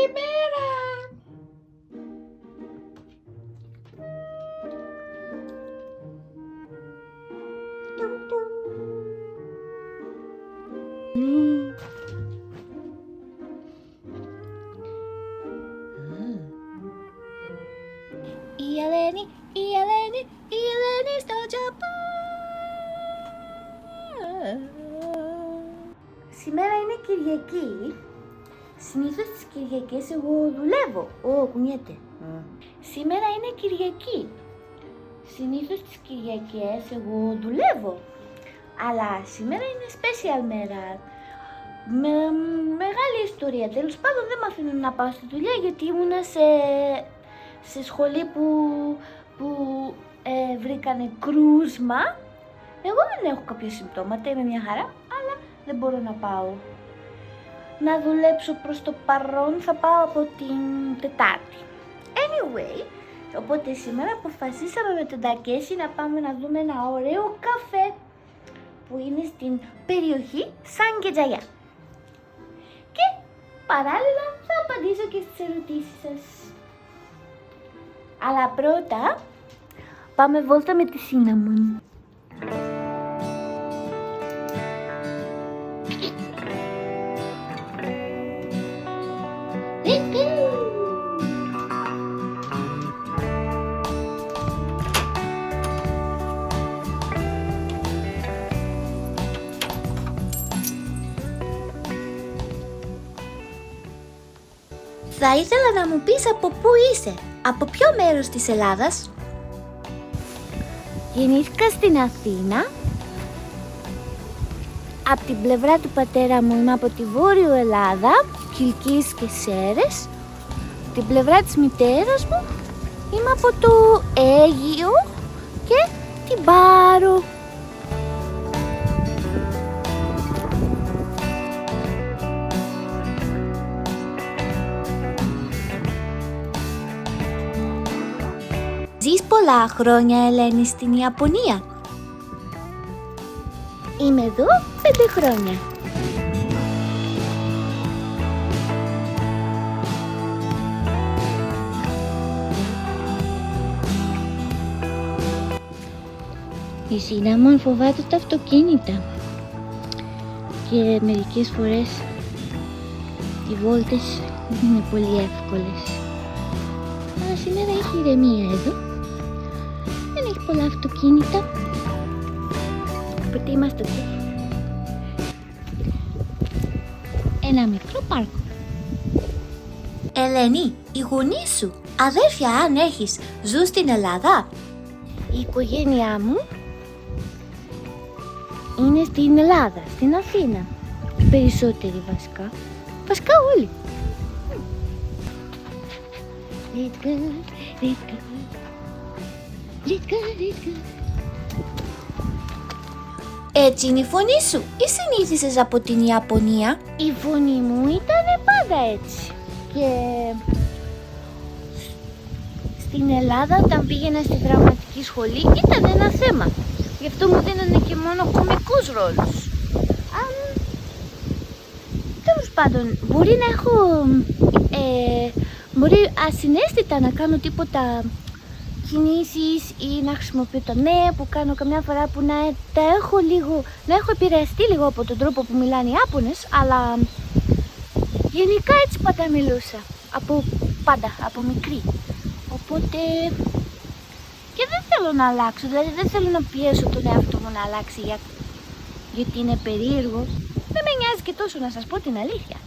Καλημέρα! Η Ελένη στο Τζαπάν. Σήμερα είναι Κυριακή. Συνήθως τις Κυριακές εγώ δουλεύω. Κουνιέται. Σήμερα είναι Κυριακή. Συνήθως τις Κυριακές εγώ δουλεύω. Αλλά σήμερα είναι special μέρα. Με μεγάλη ιστορία. Τέλος πάντων δεν μ' αφήνουν να πάω στη δουλειά γιατί ήμουνα σε σχολή που βρήκανε κρούσμα. Εγώ δεν έχω κάποια συμπτώματα, είμαι μια χαρά, αλλά δεν μπορώ να πάω. Να δουλέψω προς το παρόν, θα πάω από την Τετάρτη. Anyway, οπότε σήμερα αποφασίσαμε με τον Τακέση να πάμε να δούμε ένα ωραίο καφέ που είναι στην περιοχή Σαν και Τζαγιά. Και παράλληλα θα απαντήσω και στις ερωτήσεις σας. Αλλά πρώτα πάμε βόλτα με τη Cinnamon. Θα ήθελα να μου πεις από πού είσαι, από ποιο μέρος της Ελλάδας? Γεννήθηκα στην Αθήνα. Από την πλευρά του πατέρα μου είμαι από τη Βόρειο Ελλάδα, Κιλκής και Σέρες. Την πλευρά της μητέρας μου είμαι από το Αίγυο και την Πάρο. Ζεις πολλά χρόνια, Ελένη, στην Ιαπωνία? Είμαι εδώ 5 χρόνια. Η Cinnamon φοβάται τα αυτοκίνητα και μερικές φορές οι βόλτες δεν είναι πολύ εύκολες. Αλλά σήμερα έχει ηρεμία εδώ. Δεν έχει πολλά αυτοκίνητα. Οπότε είμαστε εκεί. Ένα μικρό πάρκο. Ελένη, οι γονείς σου, αδέρφια αν έχεις, ζουν στην Ελλάδα? Η οικογένειά μου είναι στην Ελλάδα, στην Αθήνα. Οι περισσότεροι βασικά. Βασικά όλοι. Let's go, let's go. Let's go, let's go. Έτσι είναι η φωνή σου ή συνήθισες από την Ιαπωνία? Η φωνή μου ήταν πάντα έτσι. Και στην Ελλάδα όταν πήγαινα στη δραματική σχολή ήταν ένα θέμα. Γι' αυτό μου δίνανε και μόνο κωμικούς ρόλους. Τέλος πάντων, μπορεί να έχω... μπορεί ασυναίσθητα να κάνω τίποτα κινήσεις ή να χρησιμοποιώ το ναι που κάνω καμιά φορά που να έχω επηρεαστεί λίγο από τον τρόπο που μιλάνε οι Ιάπωνες, αλλά γενικά έτσι πάντα μιλούσα, από μικρή. Οπότε και δεν θέλω να αλλάξω, δηλαδή δεν θέλω να πιέσω τον εαυτό μου να αλλάξει γιατί είναι περίεργο. Δεν με νοιάζει και τόσο, να σας πω την αλήθεια.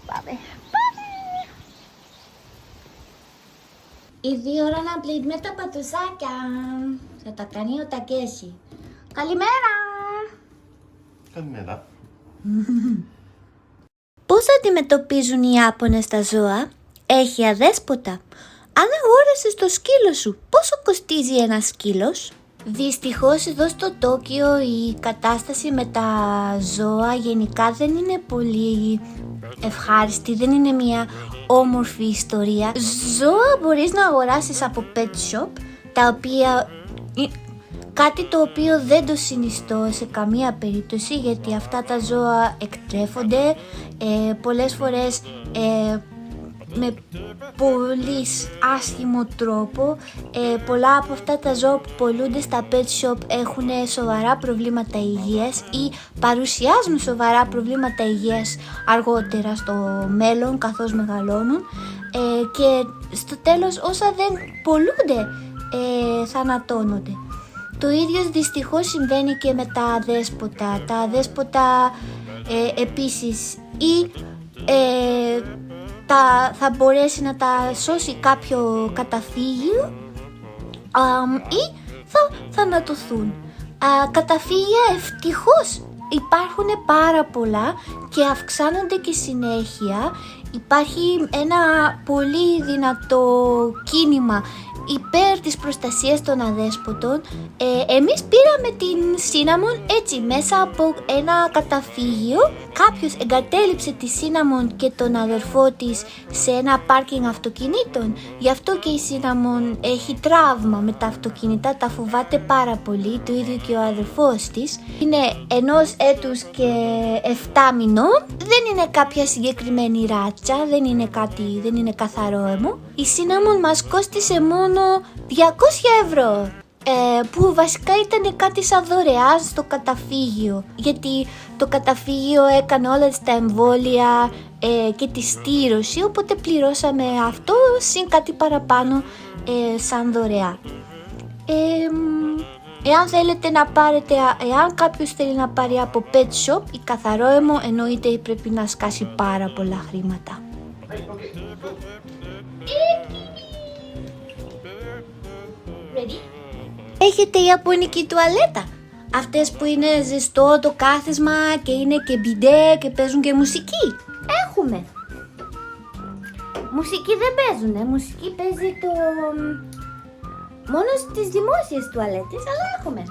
Πάμε. Ήρθε η ώρα να πλύνουμε τα πατουσάκια. Θα τα κάνει ο Τακέση. Καλημέρα! Καλημέρα. Πώς αντιμετωπίζουν οι Ιάπωνες τα ζώα? Έχει αδέσποτα. Αν αγόρασες το σκύλο σου, πόσο κοστίζει ένας σκύλος? Δυστυχώς εδώ στο Τόκιο η κατάσταση με τα ζώα γενικά δεν είναι πολύ ευχάριστη, δεν είναι μια όμορφη ιστορία. Ζώα μπορείς να αγοράσεις από pet shop, τα οποία Κάτι το οποίο δεν το συνιστώ σε καμία περίπτωση, γιατί αυτά τα ζώα εκτρέφονται πολλές φορές με πολύ άσχημο τρόπο. Πολλά από αυτά τα ζώα που πωλούνται στα pet shop έχουν σοβαρά προβλήματα υγείας ή παρουσιάζουν σοβαρά προβλήματα υγείας αργότερα στο μέλλον καθώς μεγαλώνουν, και στο τέλος όσα δεν πωλούνται θανατώνονται. Το ίδιο δυστυχώς συμβαίνει και με τα αδέσποτα. Τα αδέσποτα επίσης ή θα μπορέσει να τα σώσει κάποιο καταφύγιο ή θα θανατωθούν. Καταφύγια ευτυχώς υπάρχουν πάρα πολλά και αυξάνονται και συνέχεια. Υπάρχει ένα πολύ δυνατό κίνημα υπέρ της προστασίας των αδέσποτων. Εμείς πήραμε την Cinnamon έτσι μέσα από ένα καταφύγιο. Κάποιος εγκατέλειψε τη Cinnamon και τον αδερφό της σε ένα πάρκινγκ αυτοκινήτων. Γι' αυτό και η Cinnamon έχει τραύμα με τα αυτοκίνητα, τα φοβάται πάρα πολύ, το ίδιο και ο αδερφός της. Είναι 1 έτους και 7 μηνών. Δεν είναι κάποια συγκεκριμένη ράτσα, δεν είναι καθαρό αίμο. Η Cinnamon μας κόστισε μόνο 200 ευρώ, που βασικά ήταν κάτι σαν δωρεά στο καταφύγιο, γιατί το καταφύγιο έκανε όλα τα εμβόλια και τη στήρωση, οπότε πληρώσαμε αυτό συν κάτι παραπάνω σαν δωρεά. Εάν θέλετε να πάρετε, εάν κάποιος θέλει να πάρει από pet shop ή καθαρό αίμο, εννοείται πρέπει να σκάσει πάρα πολλά χρήματα. Ready? Έχετε ιαπωνική τουαλέτα, αυτές που είναι ζεστό το κάθισμα και είναι και μπιντέ και παίζουν και μουσική. Έχουμε. Μουσική δεν παίζουνε, μουσική παίζει μόνο στις δημόσιες τουαλέτες, αλλά έχουμε.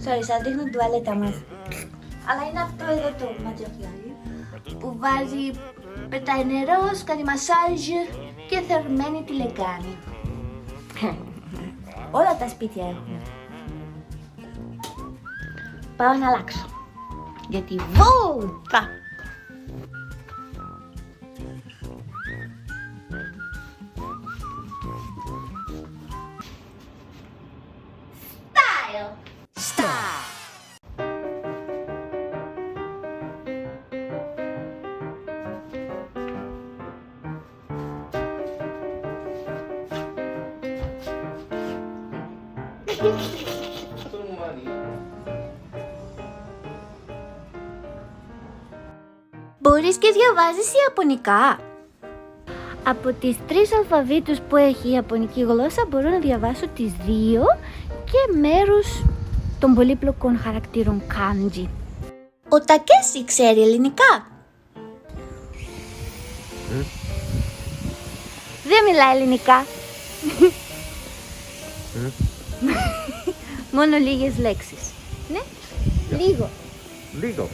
Sorry, σας δείχνω την τουαλέτα μας. Αλλά είναι αυτό εδώ το ματζαφιάλι που βάζει, πετάει νερό, κάνει μασάζ και θερμαίνει τη λεκάνη. Όλα τα σπίτια έχουν. Πάω να αλλάξω, γιατί βόλτα. Μπορείς και διαβάζεις ιαπωνικά. Από τις 3 αλφαβήτους που έχει η ιαπωνική γλώσσα μπορώ να διαβάσω τις 2 και μέρος των πολύπλοκων χαρακτήρων kanji. Ο Τακέσι ξέρει ελληνικά. Δεν μιλάει ελληνικά. Μόνο λίγες λέξεις. Ναι, λίγο. Λίγο.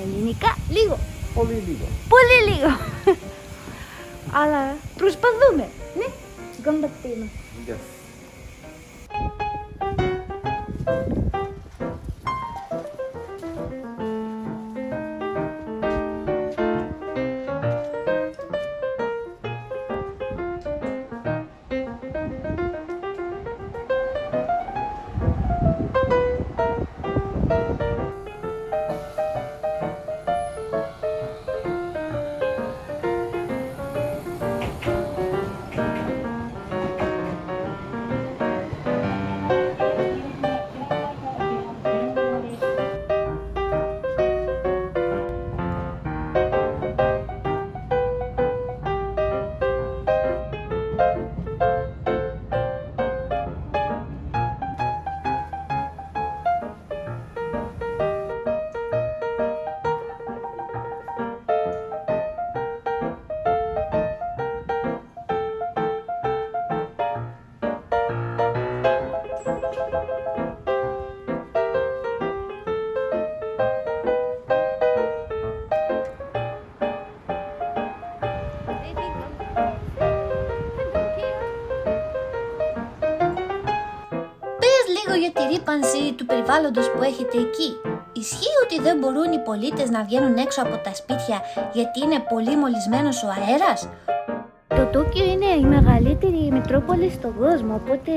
Ελληνικά, λίγο. Πολύ λίγο. Πολύ λίγο. Αλλά προσπαθούμε. Ναι, γκαμπατίμα. Yes. ρύπανση του περιβάλλοντος που έχετε εκεί? Ισχύει ότι δεν μπορούν οι πολίτες να βγαίνουν έξω από τα σπίτια γιατί είναι πολύ μολυσμένος ο αέρας? Το Τόκιο είναι η μεγαλύτερη μετρόπολη στον κόσμο, οπότε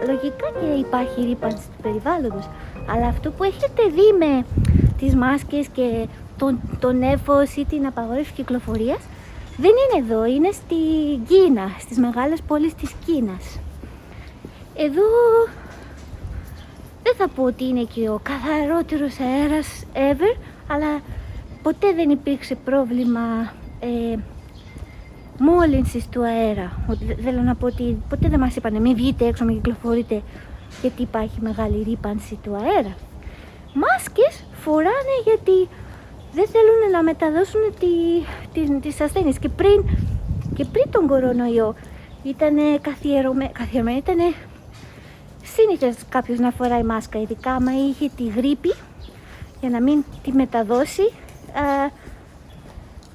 λογικά και υπάρχει ρύπανση του περιβάλλοντος. Αλλά αυτό που έχετε δει με τις μάσκες και τον έφος ή την απαγόρευση κυκλοφορίας δεν είναι εδώ, είναι στην Κίνα, στις μεγάλες πόλεις της Κίνας. Εδώ δεν θα πω ότι είναι και ο καθαρότερος αέρας ever, αλλά ποτέ δεν υπήρξε πρόβλημα μόλυνσης του αέρα. Θέλω να πω ότι ποτέ δεν μας είπανε μην βγείτε έξω, μην κυκλοφορείτε, γιατί υπάρχει μεγάλη ρύπανση του αέρα. Μάσκες φοράνε γιατί δεν θέλουν να μεταδώσουν τις ασθένειες. Και πριν τον κορονοϊό ήταν καθιερωμένο, ήταν σύνηθες κάποιος να φοράει μάσκα, ειδικά άμα είχε τη γρίπη, για να μην τη μεταδώσει.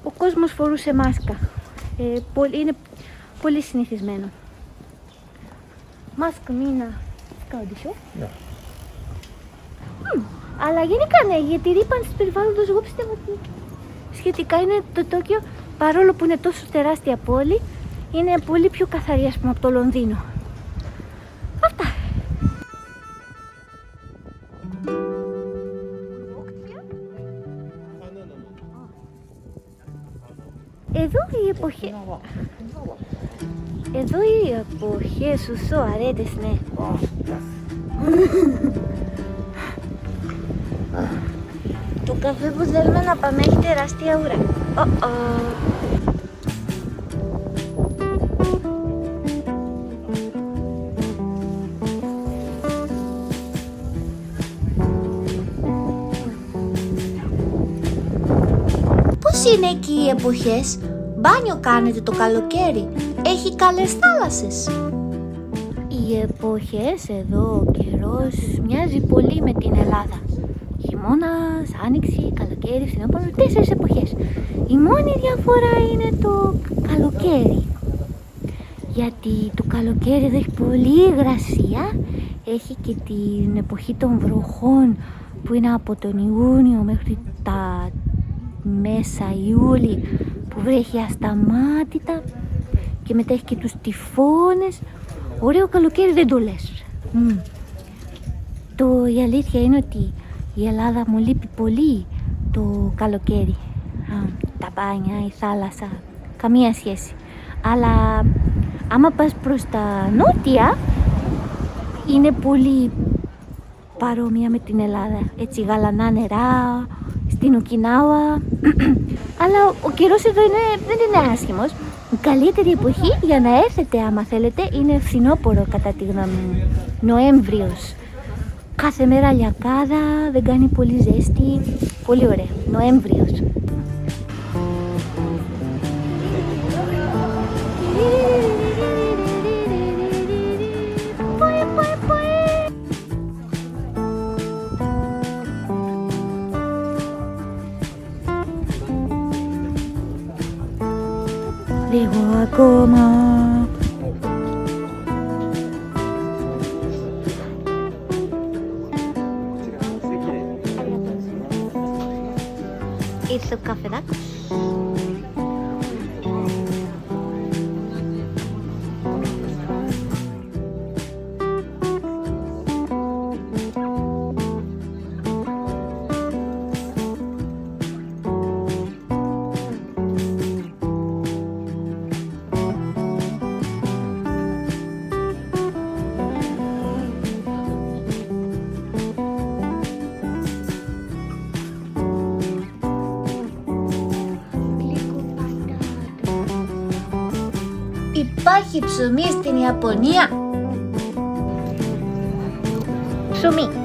Ο κόσμος φορούσε μάσκα. Είναι πολύ συνηθισμένο. Μάσκα μήνα σκάουντισο. Αλλά γενικά ναι, για τη ρύπανση του περιβάλλοντος εγώ πιστεύω ότι σχετικά είναι το Τόκιο, παρόλο που είναι τόσο τεράστια πόλη, είναι πολύ πιο καθαρή, ας πούμε, από το Λονδίνο. Αυτά. Εδώ οι εποχές σου αρέτες, ναι. Το καφέ που θέλουμε να πάμε έχει τεράστια ουρά. Πώς είναι εκεί οι εποχές? Μπάνιο κάνετε το καλοκαίρι? Έχει καλές θάλασσες? Οι εποχές εδώ, ο καιρός μοιάζει πολύ με την Ελλάδα. Χειμώνας, άνοιξη, καλοκαίρι, φθινόπωρο, 4 εποχές. Η μόνη διαφορά είναι το καλοκαίρι. Γιατί το καλοκαίρι εδώ έχει πολύ υγρασία, έχει και την εποχή των βροχών που είναι από τον Ιούνιο μέχρι τα μέσα Ιούλη, που βρέχει ασταμάτητα, και μετά έχει και τους τυφώνες. Ωραίο καλοκαίρι δεν το λες. Η αλήθεια είναι ότι η Ελλάδα μου λείπει πολύ το καλοκαίρι. Τα μπάνια, η θάλασσα, καμία σχέση. Αλλά άμα πας προς τα νότια, είναι πολύ παρόμοια με την Ελλάδα. Έτσι γαλανά νερά, στην Οκινάουα. Αλλά ο καιρός εδώ δεν είναι άσχημος. Η καλύτερη εποχή για να έρθετε, άμα θέλετε, είναι φθινόπωρο κατά τη γνώμη μου. Νοέμβριος. Κάθε μέρα λιακάδα, δεν κάνει πολύ ζέστη. Πολύ ωραία. Νοέμβριος. Λίγο ακόμα. Ήρθε ο καφεδάκος. Υπάρχει ψωμί στην Ιαπωνία? Ψωμί.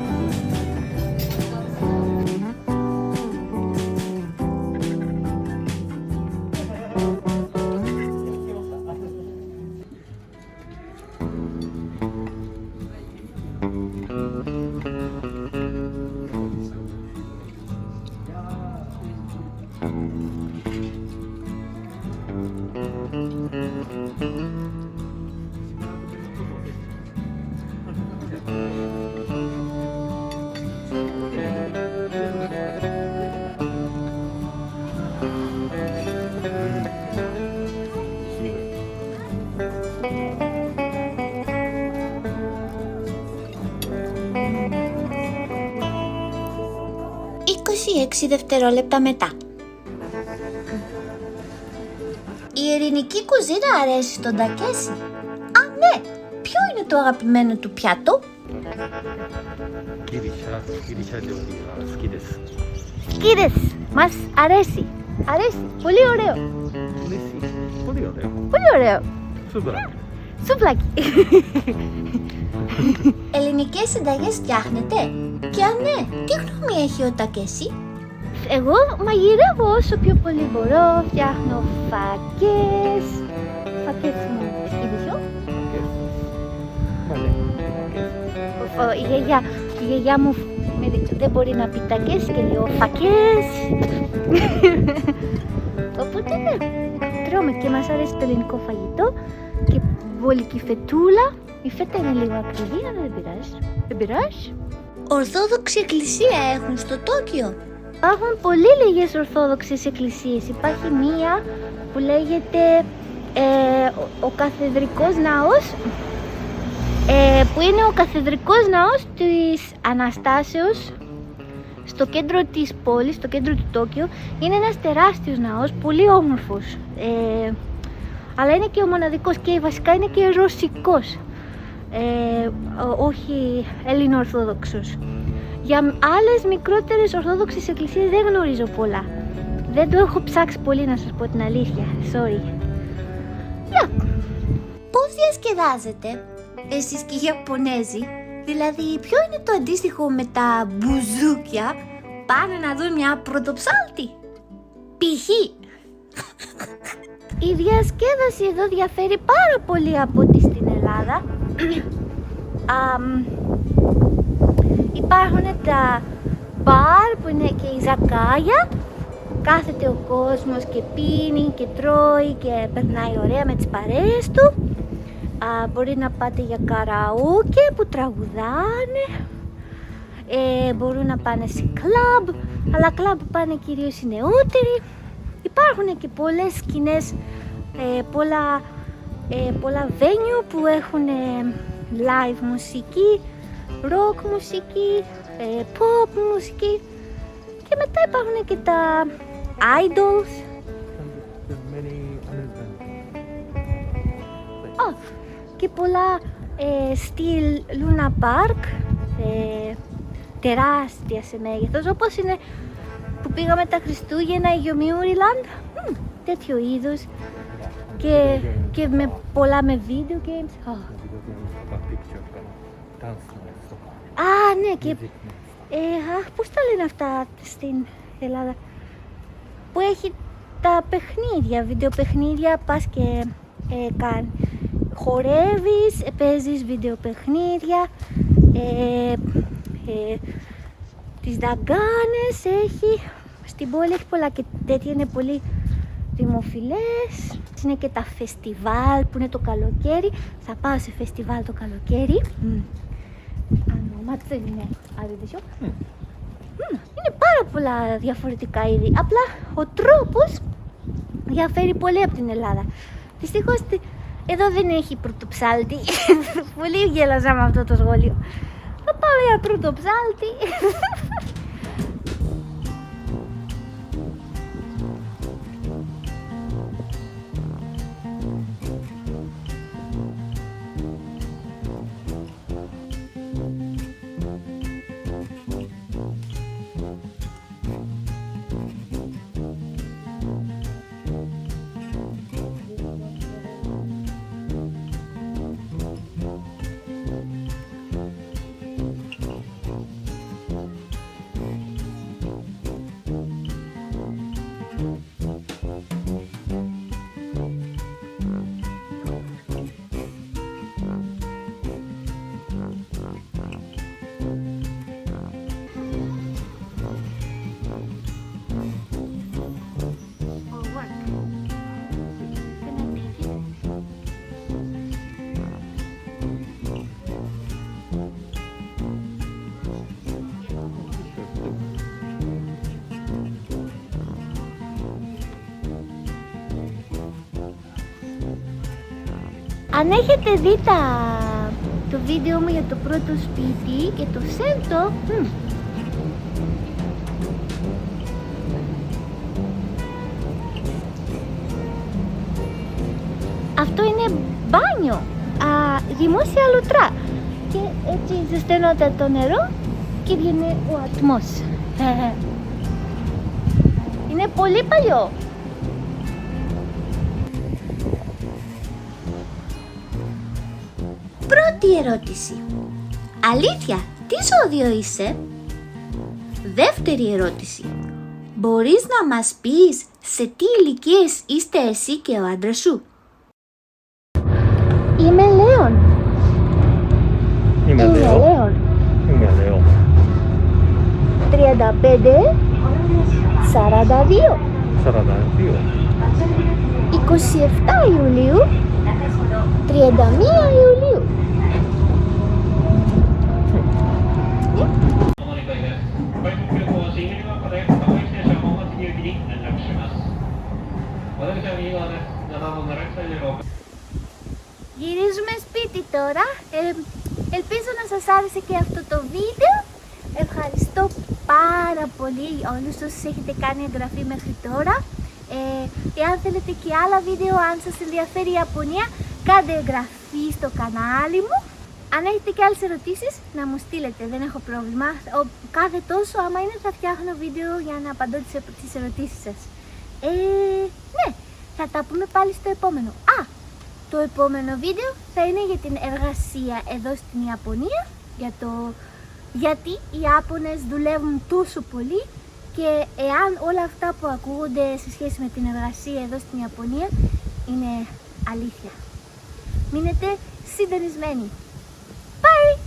26 δευτερόλεπτα μετά. Η ειρηνική κουζίνα αρέσει στον Τακέσι. Α, ναι! Ποιο είναι το αγαπημένο του πιάτο? ギリシャ料理が好きです。好きです。Μας αρέσει. Αρέσει. Πολύ ωραίο.嬉しい。πολύ ωραίο. Πολύ ωραίο. Σουβλάκι. Σουβλάκι. Ελληνικές συνταγές φτιάχνετε? Και αν ναι, τι γνώμη έχει ο Τακέσι? Εγώ μαγειρεύω όσο πιο πολύ μπορώ. Φτιάχνω φακές. Φακές μου. Σκύβησιο. Η γιαγιά μου δεν μπορεί να πει τακές και λέω φακές. Οπότε ναι, τρώμε και μας αρέσει το ελληνικό φαγητό και βολική φετούλα. Η φέτα είναι λίγο ακριβή, αλλά δεν πειράζει. Δεν πειράζει. Ορθόδοξη εκκλησία έχουν στο Τόκιο? Υπάρχουν πολύ λίγες ορθόδοξες εκκλησίες. Υπάρχει μία που λέγεται ο Καθεδρικός Ναός, που είναι ο Καθεδρικός Ναός της Αναστάσεως στο κέντρο της πόλης, στο κέντρο του Τόκιο. Είναι ένας τεράστιος ναός, πολύ όμορφος, αλλά είναι και ο μοναδικός και βασικά είναι και ρωσικός, όχι ελληνοορθόδοξος. Για άλλες μικρότερες ορθόδοξες εκκλησίες δεν γνωρίζω πολλά. Δεν το έχω ψάξει πολύ, να σας πω την αλήθεια. Sorry. Πώς διασκεδάζετε εσείς και οι Ιαπωνέζοι? Δηλαδή, ποιο είναι το αντίστοιχο με τα μπουζούκια? Πάνε να δουν μια πρωτοψάλτη? Π.χ. Η διασκέδαση εδώ διαφέρει πάρα πολύ από ό,τι στην Ελλάδα. Υπάρχουν τα μπαρ που είναι και η ζακάγια. Κάθεται ο κόσμος και πίνει και τρώει και περνάει ωραία με τις παρέες του. Μπορεί να πάτε για καραούκε που τραγουδάνε. Μπορούν να πάνε σε κλαμπ, αλλά κλαμπ πάνε κυρίως οι νεότεροι. Υπάρχουν και πολλές σκηνές, πολλά venue που έχουν live μουσική, rock μουσική, pop μουσική, και μετά υπάρχουν και τα idols. Και πολλά στυλ Luna Park, τεράστια σε μέγεθος, όπως είναι που πήγαμε τα Χριστούγεννα, η Yomiuri Land, τέτοιο είδους, και με πολλά με video games. Ναι, και πώς τα λένε αυτά στην Ελλάδα, που έχει τα παιχνίδια, βιντεοπαιχνίδια, πας και χορεύεις, παίζεις βιντεοπαιχνίδια, τις δαγκάνες έχει, στην πόλη έχει πολλά και τέτοια, είναι πολύ δημοφιλές. Είναι και τα φεστιβάλ που είναι το καλοκαίρι. Θα πάω σε φεστιβάλ το καλοκαίρι. Είναι πάρα πολλά διαφορετικά είδη. Απλά ο τρόπος διαφέρει πολύ από την Ελλάδα. Δυστυχώς εδώ δεν έχει πρωτοψάλτη. Πολύ γέλασα με αυτό το σχόλιο. Θα πάω για πρωτοψάλτη. Αν έχετε δει το βίντεο μου για το πρώτο σπίτι και το σέλτο, Αυτό είναι μπάνιο, δημόσια λουτρά. Και έτσι ζεσθενόταν το νερό και βγαίνει ο ατμός. Είναι πολύ παλιό. Πρώτη ερώτηση. Αλήθεια, τι ζώδιο είσαι? Δεύτερη ερώτηση. Μπορείς να μας πεις σε τι ηλικίες είστε εσύ και ο άντρας σου? Είμαι Λέων. Είμαι Λέο. Λέων. Είμαι Λέο. 35, 42, 42. 27 Ιουλίου, 31 Ιουλίου. Γυρίζουμε σπίτι τώρα. Ελπίζω να σας άρεσε και αυτό το βίντεο. Ευχαριστώ πάρα πολύ όλους όσους έχετε κάνει εγγραφή μέχρι τώρα. Εάν θέλετε και άλλα βίντεο, αν σας ενδιαφέρει η Ιαπωνία, κάντε εγγραφή στο κανάλι μου. Αν έχετε και άλλες ερωτήσεις, να μου στείλετε, δεν έχω πρόβλημα. Κάθε τόσο, άμα είναι, θα φτιάχνω βίντεο για να απαντώ τις ερωτήσεις σας. Ναι, θα τα πούμε πάλι στο επόμενο. Το επόμενο βίντεο θα είναι για την εργασία εδώ στην Ιαπωνία, για το γιατί οι Ιάπωνες δουλεύουν τόσο πολύ και εάν όλα αυτά που ακούγονται σε σχέση με την εργασία εδώ στην Ιαπωνία είναι αλήθεια. Μείνετε συντονισμένοι. Bye!